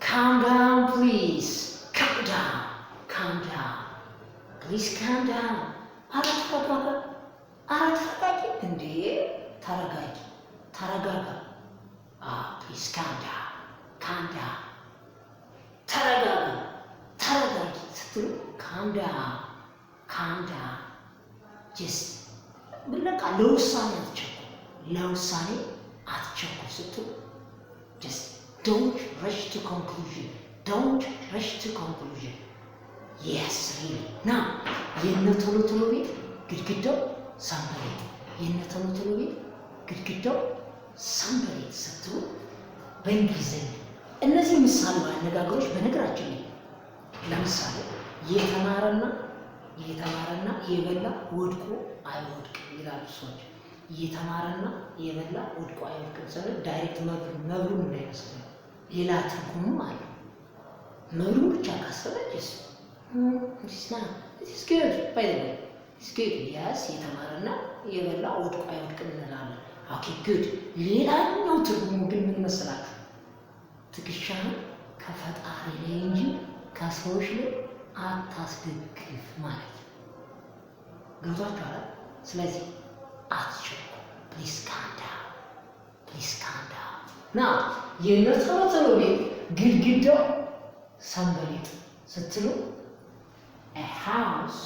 calm down please calm down please calm down ተረጋጊ እንዴ ተረጋጋ please calm down ተረጋጊ ስትሉ calm down just በቃ ለውሳኔ አትቸኩል ስትሉ just don't rush to conclusion yes really now የነቶሎ ቤት ግድግዳው ሰንበሌጥ ስትሉ በእንግሊዝኛ እነዚህ ምሳሌያዊ አነጋገሮች በነገራችን ላይ ለምሳሌ የተማረና የበላ ወድቆ አይወድቅም ይላሉ ሰዎች። የተማረና የበላ ወድቆ አይወድቅም ስለ ዳይሬክት መብሉን እንዳይመስል ነው። ሌላ ትርጉምም አለ። መብሉን ብቻ ካሰበችስ it's good by the way it's good yes የተማረና የበላ ወድቆ አይወድቅም እንላለን። ኦኬ ጉድ። ሌላኛው ትርጉሙ ግን ምን መሰላችሁ? ትከሻህን ከፈጣሪ ላይ እንጂ ከሰዎች ላይ አታስደግፍ ማለት ነው። ገብቷችኋል? ስለዚህ አትቸኩ። please calm down now የነቶሎ ቤት ግድግዳው ሰንበሌጥ ስትሉ a house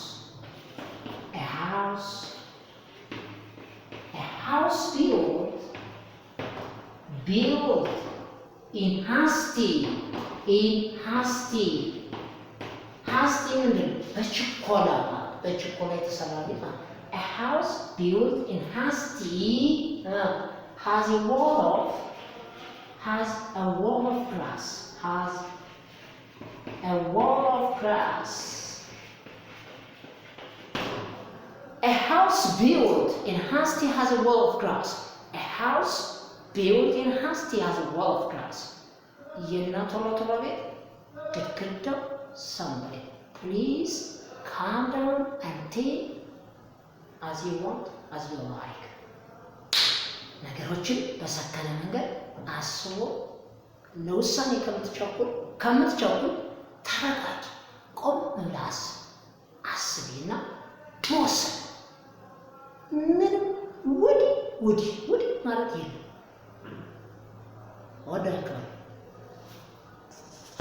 built in hasty ምንድን በችኮላ የተሰራ ቤት ማለት a house built in hasty has a wall of glass A house built in hasty has a wall of glass. የነቶሎ ቤት ግድግዳው ሰንበሌጥ please calm down and take as you want as you like ነገሮችን በሰከነ መንገድ አስቦ ለውሳኔ ከምትቸኩል ተረጋጊ። ቆም ብለህ አስቢና ተወሰን። ምንም ወዲህ ማለት የለም።